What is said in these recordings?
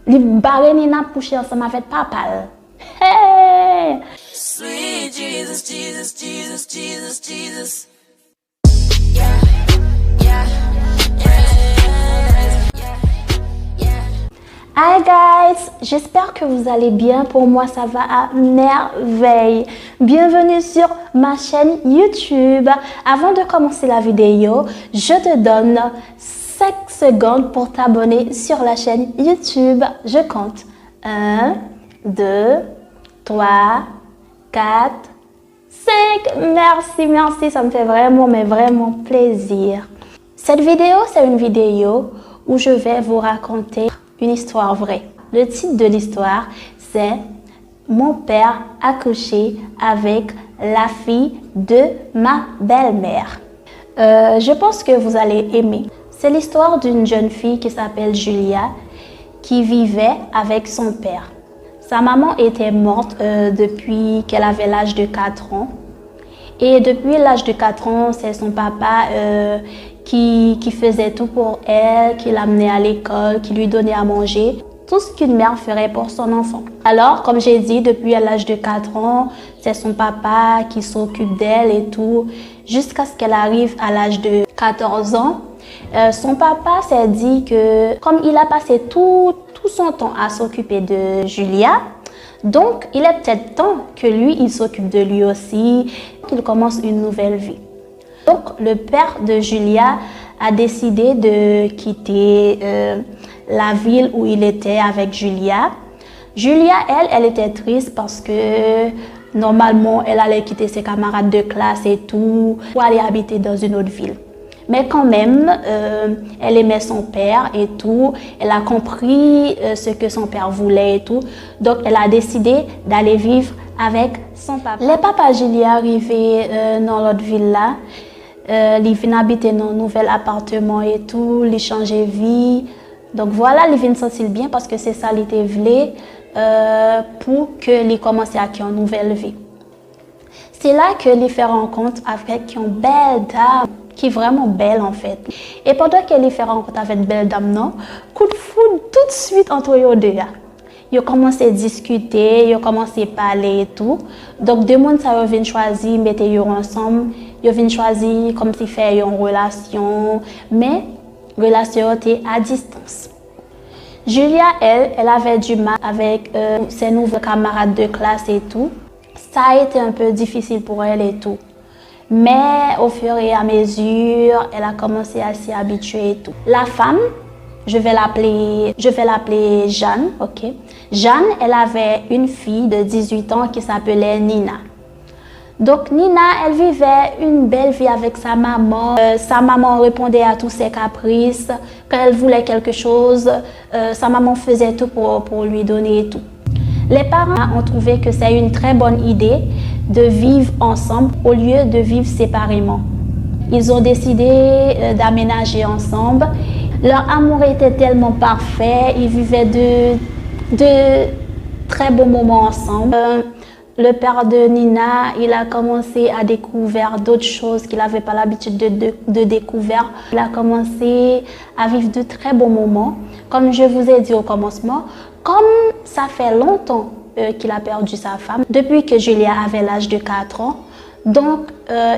li barre Nina pour coucher ensemble avec papa. Hey! Sweet Jesus, Jesus, Jesus, Jesus, Jesus. Hi guys, j'espère que vous allez bien. Pour moi, ça va à merveille. Bienvenue sur ma chaîne YouTube. Avant de commencer la vidéo, je te donne 5 secondes pour t'abonner sur la chaîne YouTube. Je compte 1, 2, 3, 4, 5. Merci, ça me fait vraiment, mais vraiment plaisir. Cette vidéo, c'est une vidéo où je vais vous raconter une histoire vraie. Le titre de l'histoire, c'est « Mon père a couché avec la fille de ma belle-mère ». Je pense que vous allez aimer. C'est l'histoire d'une jeune fille qui s'appelle Julia, qui vivait avec son père. Sa maman était morte depuis qu'elle avait l'âge de 4 ans. Et depuis l'âge de 4 ans, c'est son papa qui faisait tout pour elle, qui l'amenait à l'école, qui lui donnait à manger. Tout ce qu'une mère ferait pour son enfant. Alors, comme j'ai dit, depuis l'âge de 4 ans, c'est son papa qui s'occupe d'elle et tout, jusqu'à ce qu'elle arrive à l'âge de 14 ans. Son papa s'est dit que, comme il a passé tout son temps à s'occuper de Julia, donc il est peut-être temps que lui, il s'occupe de lui aussi, qu'il commence une nouvelle vie. Donc, le père de Julia a décidé de quitter la ville où il était avec Julia. Julia, elle était triste parce que normalement, elle allait quitter ses camarades de classe et tout pour aller habiter dans une autre ville. Mais quand même, elle aimait son père et tout. Elle a compris ce que son père voulait et tout. Donc, elle a décidé d'aller vivre avec son papa. Les papas Julia arrivaient dans l'autre ville là. Ils viennent habiter dans un nouvel appartement et tout. Ils changeaient de vie. Donc voilà, ils viennent se sentir bien parce que c'est ça qu'ils voulaient pour qu'ils commencent à avoir une nouvelle vie. C'est là que les fait rencontre avec une belle dame qui est vraiment belle en fait. Et pendant qu'elle fait rencontre avec une belle dame, non, coup de foudre tout de suite entre eux deux. Ils ont commencé à discuter, ils ont commencé à parler et tout. Donc deux mondes ça viennent choisir mettre eux ensemble, ils viennent choisir comme si faire une relation, mais relation était à distance. Julia, elle avait du mal avec ses nouveaux camarades de classe et tout. Ça a été un peu difficile pour elle et tout. Mais au fur et à mesure, elle a commencé à s'y habituer et tout. La femme, je vais l'appeler Jeanne, ok? Jeanne, elle avait une fille de 18 ans qui s'appelait Nina. Donc Nina, elle vivait une belle vie avec sa maman. Sa maman répondait à tous ses caprices. Quand elle voulait quelque chose, sa maman faisait tout pour lui donner et tout. Les parents ont trouvé que c'est une très bonne idée de vivre ensemble au lieu de vivre séparément. Ils ont décidé d'aménager ensemble. Leur amour était tellement parfait, ils vivaient de très beaux moments ensemble. Le père de Nina, il a commencé à découvrir d'autres choses qu'il n'avait pas l'habitude de découvrir. Il a commencé à vivre de très beaux moments. Comme je vous ai dit au commencement, comme ça fait longtemps qu'il a perdu sa femme, depuis que Julia avait l'âge de 4 ans, donc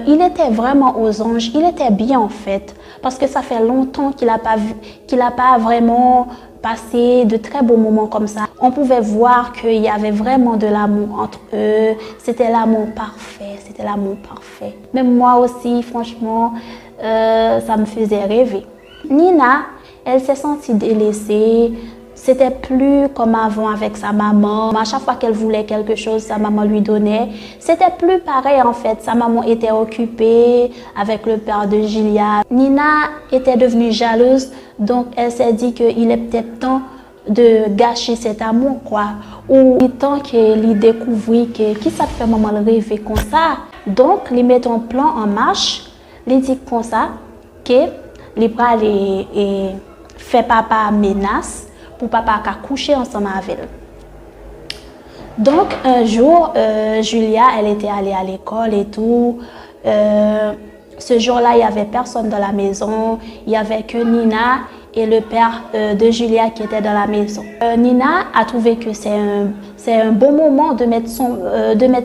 il était vraiment aux anges, il était bien en fait, parce que ça fait longtemps qu'il n'a pas vraiment passé de très beaux moments comme ça. On pouvait voir qu'il y avait vraiment de l'amour entre eux, c'était l'amour parfait, Même moi aussi, franchement, ça me faisait rêver. Nina, elle s'est sentie délaissée. C'était plus comme avant avec sa maman. À chaque fois qu'elle voulait quelque chose, sa maman lui donnait. C'était plus pareil en fait. Sa maman était occupée avec le père de Julia. Nina était devenue jalouse, donc elle s'est dit qu'il est peut-être temps de gâcher cet amour, quoi. Ou il est temps qu'elle découvre que qui ça fait maman rêver comme ça. Donc, il met un plan en marche. Il dit comme ça que il va aller faire papa menace pour papa coucher ensemble avec elle. Donc un jour, Julia, elle était allée à l'école et tout. Ce jour-là, il n'y avait personne dans la maison. Il n'y avait que Nina et le père de Julia qui était dans la maison. Nina a trouvé que c'est un bon moment de mettre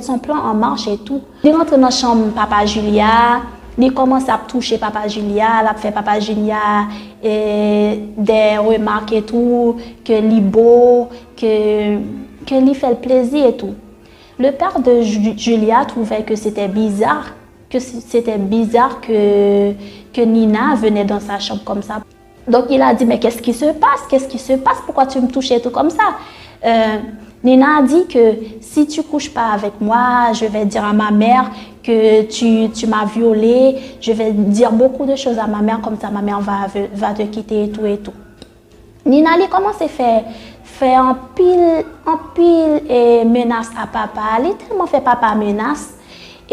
son plan en marche et tout. Il rentre dans la chambre papa Julia, il commence à toucher papa Julia, il a fait papa Julia des remarques et tout, que il beau, que lui fait le plaisir et tout. Le père de Julia trouvait que c'était bizarre, que Nina venait dans sa chambre comme ça. Donc il a dit, mais qu'est-ce qui se passe? Qu'est-ce qui se passe? Pourquoi tu me touches et tout comme ça? Nina a dit que si tu couches pas avec moi, je vais dire à ma mère que tu m'as violée. Je vais dire beaucoup de choses à ma mère, comme ça ma mère va te quitter et tout et tout. Nina a commencé à faire un pile et menace à papa. Elle a tellement fait papa menace.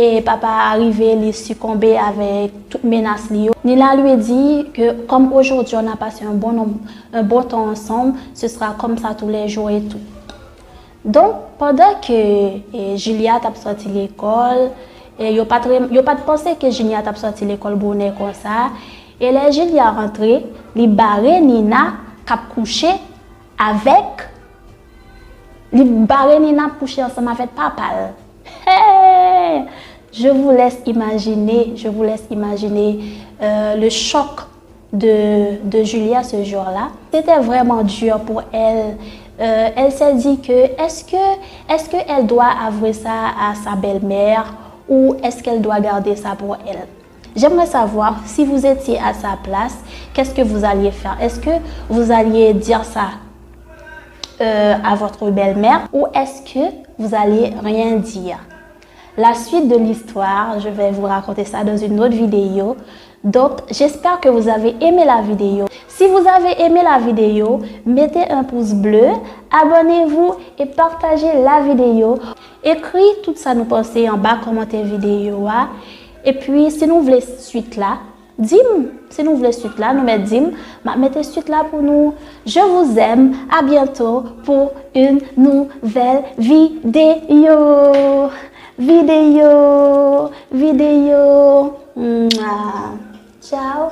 Et papa arrivé, il succombé avec toute menace liée. Nina lui a dit que comme aujourd'hui on a passé un bon temps ensemble, ce sera comme ça tous les jours et tout. Donc pendant que Julia a sorti l'école, il n'y a pas de pensée que Julia a sorti l'école bonnet comme ça. Et là Julia rentré, il barré Nina qui a couché avec, il barré Nina couché ensemble avec papa. Hey! Je vous laisse imaginer le choc de Julia ce jour-là. C'était vraiment dur pour elle. Elle s'est dit que est-ce qu'elle doit avouer ça à sa belle-mère ou est-ce qu'elle doit garder ça pour elle? J'aimerais savoir si vous étiez à sa place, qu'est-ce que vous alliez faire? Est-ce que vous alliez dire ça à votre belle-mère ou est-ce que vous alliez rien dire? La suite de l'histoire, je vais vous raconter ça dans une autre vidéo. Donc, j'espère que vous avez aimé la vidéo. Si vous avez aimé la vidéo, mettez un pouce bleu, abonnez-vous et partagez la vidéo. Écrivez tout ça nous pensez en bas, commentaire vidéo. Et puis, si vous voulez suite là, si nous voulez suite là, nous mettez suite là pour nous. Je vous aime. À bientôt pour une nouvelle vidéo. Ciao.